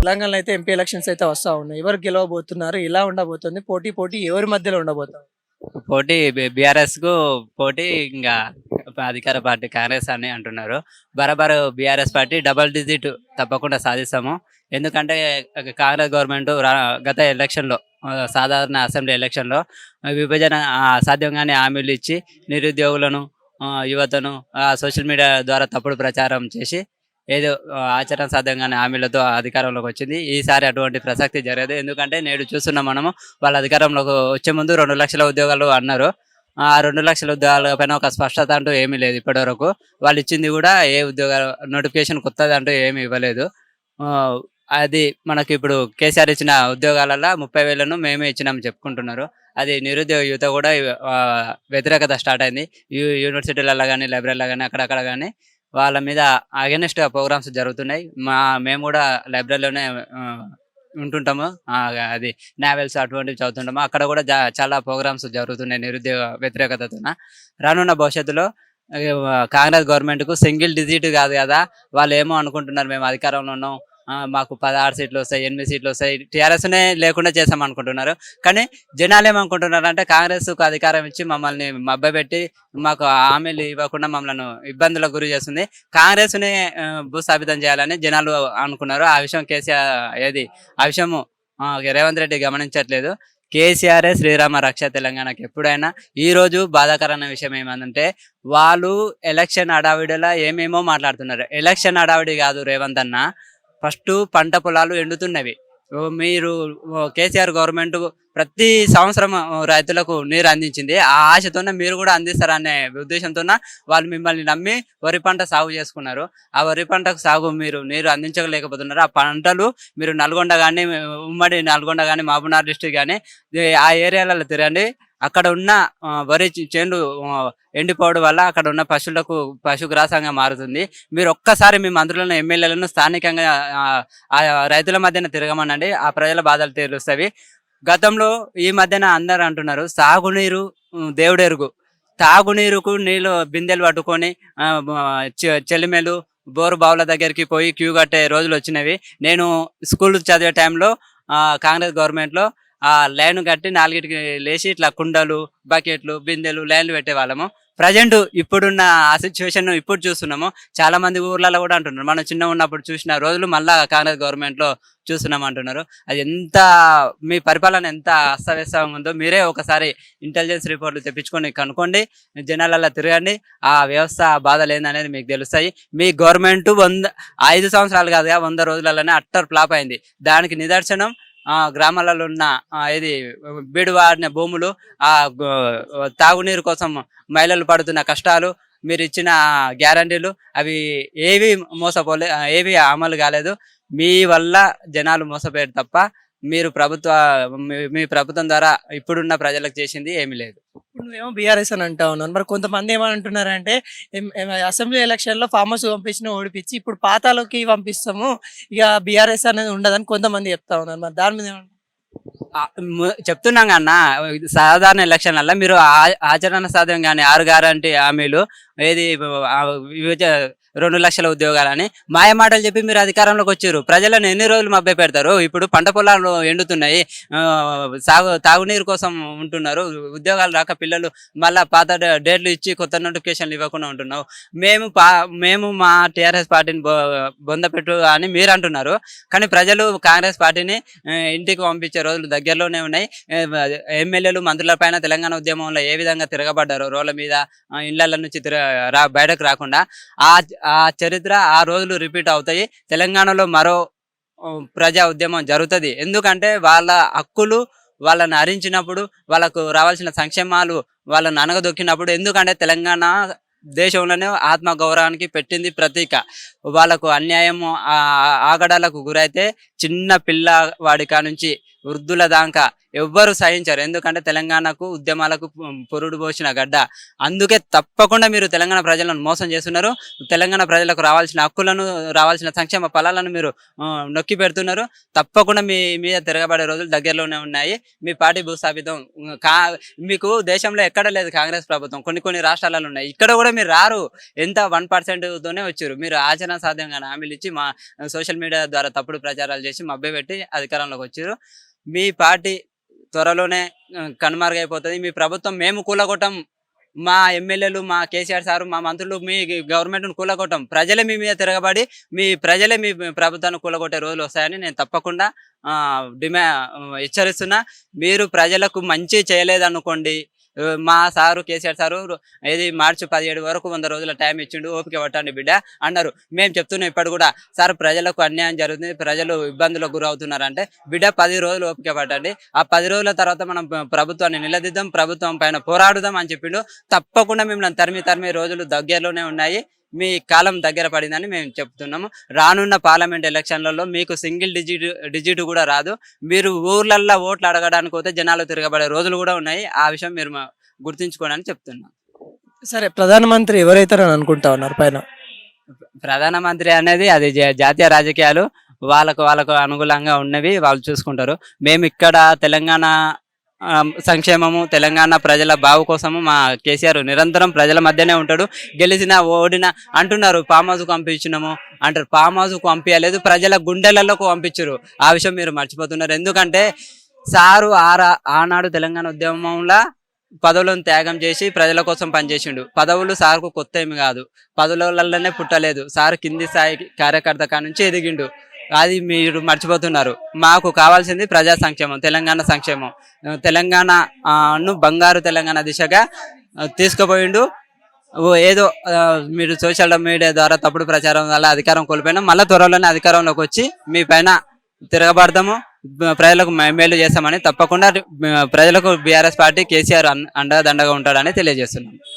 తెలంగాణలో అయితే MP elections అయితే వస్తా ఉన్నాయి. ఎవరు గెలవబోతున్నారు? ఎలా ఉండబోతుంది? పోటీ ఎవరి మధ్యలో ఉండబోతుంది? పోటీ బీఆర్ఎస్ కు పోటీ ఇంకా అధికార పార్టీ కాంగ్రెస్ అని అంటున్నారు. బరాబర్ బీఆర్ఎస్ పార్టీ డబల్ డిజిట్ తప్పకుండా సాధిస్తాము. ఎందుకంటే కాంగ్రెస్ గవర్నమెంట్ గత ఎలక్షన్ లో సాధారణ అసెంబ్లీ ఎలక్షన్ లో విభజన సాధ్యంగానే హామీలు ఇచ్చి నిరుద్యోగులను యువతను సోషల్ మీడియా ద్వారా తప్పుడు ప్రచారం చేసి ఏదో ఆచరణ సాధ్యంగానే హామీలతో అధికారంలోకి వచ్చింది. ఈసారి అటువంటి ప్రసక్తి జరగదు. ఎందుకంటే నేడు చూస్తున్నాం మనము వాళ్ళ అధికారంలోకి వచ్చే ముందు 2 లక్షల ఉద్యోగాలు అన్నారు. ఆ 2 లక్షల ఉద్యోగాల పైన ఒక స్పష్టత అంటూ ఏమీ లేదు ఇప్పటి వరకు. వాళ్ళు ఇచ్చింది కూడా ఏ ఉద్యోగ నోటిఫికేషన్ కొత్తది అంటూ ఏమీ ఇవ్వలేదు. ఆ, అది మనకి ఇప్పుడు కేసీఆర్ ఇచ్చిన ఉద్యోగాలలో 30,000ను మేమే ఇచ్చినామని చెప్పుకుంటున్నారు. అది నిరుద్యోగ యువత కూడా వ్యతిరేకత స్టార్ట్ అయింది. యూనివర్సిటీలలో కానీ లైబ్రరీలో కానీ అక్కడక్కడ కానీ వాళ్ళ మీద అగెనిస్ట్ ప్రోగ్రామ్స్ జరుగుతున్నాయి. మేము కూడా లైబ్రరీలోనే ఉంటుంటాము. అది నావెల్స్ అటువంటివి చదువుతుంటాము. అక్కడ కూడా చాలా ప్రోగ్రామ్స్ జరుగుతున్నాయి నిరుద్యోగ వ్యతిరేకతతో. రానున్న భవిష్యత్తులో కాంగ్రెస్ గవర్నమెంట్ కు సింగిల్ డిజిట్ కాదు కదా, వాళ్ళు ఏమో అనుకుంటున్నారు మేము అధికారంలో ఉన్నాం, మాకు 16 సీట్లు వస్తాయి, 8 సీట్లు వస్తాయి, టీఆర్ఎస్నే లేకుండా చేసాం అనుకుంటున్నారు. కానీ జనాలు ఏమనుకుంటున్నారు అంటే కాంగ్రెస్ కు అధికారం ఇచ్చి మమ్మల్ని మభ్యపెట్టి మాకు హామీలు ఇవ్వకుండా మమ్మల్ని ఇబ్బందులకు గురి చేస్తుంది, కాంగ్రెస్ ని భూస్థాపితం చేయాలని జనాలు అనుకున్నారు. ఆ విషయం కేసీఆర్ ఆ విషయము రేవంత్ రెడ్డి గమనించట్లేదు. కేసీఆర్ శ్రీరామ రక్ష తెలంగాణకి ఎప్పుడైనా. ఈ రోజు బాధాకరమైన విషయం ఏమంటే వాళ్ళు ఎలక్షన్ హడావిడిలా ఏమేమో మాట్లాడుతున్నారు. ఎలక్షన్ హడావిడి కాదు రేవంత్ అన్న, ఫస్ట్ పంట పొలాలు ఎండుతున్నవి. మీరు కేసీఆర్ గవర్నమెంట్ ప్రతి సంవత్సరం రైతులకు నీరు అందించింది. ఆ ఆశతోనే మీరు కూడా అందిస్తారనే ఉద్దేశంతో వాళ్ళు మిమ్మల్ని నమ్మి వరి పంట సాగు చేసుకున్నారు. ఆ వరి పంటకు సాగు మీరు నీరు అందించలేకపోతున్నారు. ఆ పంటలు మీరు నల్గొండ కానీ, ఉమ్మడి నల్గొండ కానీ, మహబూబ్నగర్ డిస్ట్రిక్ట్ కానీ ఆ ఏరియాలలో తిరగండి. అక్కడ ఉన్న వరి చేనులు ఎండిపోవడం వల్ల అక్కడ ఉన్న పశువులకు పశుగ్రాసంగా మారుతుంది. మీరు ఒక్కసారి మీ మంత్రులను, ఎమ్మెల్యేలను స్థానికంగా ఆ రైతుల మధ్యన తిరగమనండి, ఆ ప్రజల బాధలు తీరుస్తాయి. గతంలో ఈ మధ్యన అందరు అంటున్నారు సాగునీరు దేవుడెరుగు, తాగునీరుకు నీళ్ళు బిందెలు పట్టుకొని చెలిమెలు బోరు బావుల దగ్గరికి పోయి క్యూ కట్టే రోజులు వచ్చినవి. నేను స్కూల్ చదివే టైంలో కాంగ్రెస్ గవర్నమెంట్లో ఆ లైన్ కట్టి 4కి లేచి ఇట్లా కుండలు, బకెట్లు, బిందెలు లైన్లు పెట్టేవాళ్ళము. ప్రజెంట్ ఇప్పుడున్న ఆ సిచ్యువేషన్ ఇప్పుడు చూస్తున్నాము. చాలా మంది ఊర్లలో కూడా అంటున్నారు మనం చిన్న ఉన్నప్పుడు చూసిన రోజులు మళ్ళా కాంగ్రెస్ గవర్నమెంట్ లో చూస్తున్నాం అంటున్నారు. అది ఎంత మీ పరిపాలన ఎంత అస్తవ్యస్తంగా ఉందో మీరే ఒకసారి ఇంటెలిజెన్స్ రిపోర్ట్లు తెప్పించుకొని కనుక్కోండి, జనాలలో తిరగండి. ఆ వ్యవస్థ ఆ బాధలు ఏందనేది మీకు తెలుస్తాయి. మీ గవర్నమెంట్ 5 సంవత్సరాలు కాదుగా 100 రోజులలోనే అట్టర్ ఫ్లాప్ అయింది. దానికి నిదర్శనం గ్రామాలలో ఉన్న బీడు వాడిన భూములు, తాగునీరు కోసం మహిళలు పడుతున్న కష్టాలు, మీరు ఇచ్చిన గ్యారంటీలు అవి ఏవి ఏవి అమలు కాలేదు. మీ వల్ల జనాలు మోసపోయారు తప్ప మీరు మీ ప్రభుత్వం ద్వారా ఇప్పుడున్న ప్రజలకు చేసింది ఏమీ లేదు. ఇప్పుడు నువ్వేమో బీఆర్ఎస్ అని అంటా ఉన్నాను. మరి కొంతమంది ఏమంటున్నారంటే అసెంబ్లీ ఎలక్షన్ లో ఫామ్ హౌస్ పంపించిన ఓడిపించి ఇప్పుడు పాతాలోకి పంపిస్తాము, ఇక బీఆర్ఎస్ అనేది ఉండదని కొంతమంది చెప్తా ఉన్నారు. మరి దాని మీద చెప్తున్నాం అన్న, సాధారణ ఎలక్షన్లలో మీరు ఆచరణ సాధ్యం కానీ 6 గ్యారంటీ హామీలు ఏది 2 లక్షల ఉద్యోగాలని మాయమాటలు చెప్పి మీరు అధికారంలోకి వచ్చారు. ప్రజలను ఎన్ని రోజులు మభ్య పెడతారు? ఇప్పుడు పంట పొలాలు ఎండుతున్నాయి, తాగునీరు కోసం ఉంటున్నారు, ఉద్యోగాలు రాక పిల్లలు మళ్ళా పాత డేట్లు ఇచ్చి కొత్త నోటిఫికేషన్లు ఇవ్వకుండా ఉంటున్నావు. మేము మా టీఆర్ఎస్ పార్టీని బొందపెట్టు అని మీరు అంటున్నారు. కానీ ప్రజలు కాంగ్రెస్ పార్టీని ఇంటికి పంపించే రోజులు దగ్గరలోనే ఉన్నాయి. ఎమ్మెల్యేలు మంత్రుల పైన తెలంగాణ ఉద్యమంలో ఏ విధంగా తిరగబడ్డారు రోడ్ల మీద, ఇళ్ల నుంచి బయటకు రాకుండా, ఆ చరిత్ర ఆ రోజులు రిపీట్ అవుతాయి. తెలంగాణలో మరో ప్రజా ఉద్యమం జరుగుతుంది. ఎందుకంటే వాళ్ళ హక్కులు వాళ్ళని హరించినప్పుడు, వాళ్ళకు రావాల్సిన సంక్షేమాలు వాళ్ళని అనగదొక్కినప్పుడు, ఎందుకంటే తెలంగాణ దేశంలోనే ఆత్మ గౌరవానికి పెట్టింది ప్రతీక. వాళ్ళకు అన్యాయం ఆగడాలకు గురైతే చిన్న పిల్లవాడి నుంచి వృద్ధుల దాకా ఎవ్వరు సహించారు. ఎందుకంటే తెలంగాణకు ఉద్యమాలకు పురుడు పోసిన గడ్డ. అందుకే తప్పకుండా మీరు తెలంగాణ ప్రజలను మోసం చేస్తున్నారు. తెలంగాణ ప్రజలకు రావాల్సిన హక్కులను, రావాల్సిన సంక్షేమ ఫలాలను మీరు నొక్కి పెడుతున్నారు. తప్పకుండా మీ మీద తిరగబడే రోజులు దగ్గరలోనే ఉన్నాయి. మీ పార్టీ భూస్థాపితం మీకు దేశంలో ఎక్కడ లేదు కాంగ్రెస్ ప్రభుత్వం, కొన్ని రాష్ట్రాలలో ఉన్నాయి. ఇక్కడ కూడా మీరు రారు. ఎంత 1% తోనే వచ్చారు. మీరు ఆచరణ సాధ్యంగా హామీలు ఇచ్చి మా సోషల్ మీడియా ద్వారా తప్పుడు ప్రచారాలు చేసి మభ్యపెట్టి అధికారంలోకి వచ్చారు. మీ పార్టీ త్వరలోనే కనుమరుగైపోతుంది. మీ ప్రభుత్వం మేము కూలగొట్టం, మా ఎమ్మెల్యేలు, మా కేసీఆర్ సారు, మా మంత్రులు మీ గవర్నమెంట్ను కూలగొట్టం. ప్రజలే మీ మీద తిరగబడి ప్రజలే మీ ప్రభుత్వాన్ని కూలగొట్టే రోజులు వస్తాయని నేను తప్పకుండా హెచ్చరిస్తున్నా. మీరు ప్రజలకు మంచి చేయలేదనుకోండి, మా సారు కేసీఆర్ సారు ఇది మార్చి 17 వరకు 100 రోజుల టైం ఇచ్చిండు, ఓపిక పట్టండి బిడ్డ అన్నారు. మేము చెప్తున్నాం ఇప్పుడు కూడా, సార్ ప్రజలకు అన్యాయం జరుగుతుంది, ప్రజలు ఇబ్బందులకు గురవుతున్నారంటే బిడ్డ 10 రోజులు ఓపిక పట్టండి, ఆ 10 రోజుల తర్వాత మనం ప్రభుత్వాన్ని నిలదీద్దాం, ప్రభుత్వం పైన పోరాడుదాం అని చెప్పిండు. తప్పకుండా మిమ్మల్ని తరిమి రోజులు దగ్గరలోనే ఉన్నాయి. మీ కాలం దగ్గర పడిందని మేము చెప్తున్నాము. రానున్న పార్లమెంట్ ఎలక్షన్లలో మీకు సింగిల్ డిజిట్ కూడా రాదు. మీరు ఊర్లల్లో ఓట్లు అడగడానికి పోతే జనాలు తిరగబడే రోజులు కూడా ఉన్నాయి. ఆ విషయం మీరు గుర్తుంచుకోండి అని చెప్తున్నాం. సరే, ప్రధానమంత్రి ఎవరైతారని అనుకుంటా ఉన్నారు పైన? ప్రధానమంత్రి అనేది అది జాతీయ రాజకీయాలు, వాళ్ళకు అనుకూలంగా ఉన్నవి వాళ్ళు చూసుకుంటారు. మేము ఇక్కడ తెలంగాణ సంక్షేమము, తెలంగాణ ప్రజల బావు కోసము మా కేసీఆర్ నిరంతరం ప్రజల మధ్యనే ఉంటాడు. గెలిచిన ఓడిన అంటున్నారు ఫామ్ హౌస్కు పంపించినాము అంటారు. ఫామ్ హౌస్కు పంపించలేదు, ప్రజల గుండెలలోకి పంపించారు. ఆ విషయం మీరు మర్చిపోతున్నారు. ఎందుకంటే సారు ఆనాడు తెలంగాణ ఉద్యమంలో పదవులను త్యాగం చేసి ప్రజల కోసం పనిచేసిండు. పదవులు సార్కు కొత్త ఏమి కాదు, పదవులలోనే పుట్టలేదు. సార్ కింది స్థాయి కార్యకర్త కా నుంచి ఎదిగిండు. అది మీరు మర్చిపోతున్నారు. మాకు కావాల్సింది ప్రజా సంక్షేమం, తెలంగాణ సంక్షేమం. తెలంగాణను బంగారు తెలంగాణ దిశగా తీసుకుపోయిండు. ఏదో మీరు సోషల్ మీడియా ద్వారా తప్పుడు ప్రచారం వల్ల అధికారం కోల్పోయినా మళ్ళీ త్వరలోనే అధికారంలోకి వచ్చి మీ పైన తిరగబడతాము, ప్రజలకు మేలు చేస్తామని తప్పకుండా ప్రజలకు బీఆర్ఎస్ పార్టీ కేసీఆర్ అండగా దండగా ఉంటాడని తెలియజేస్తున్నాం.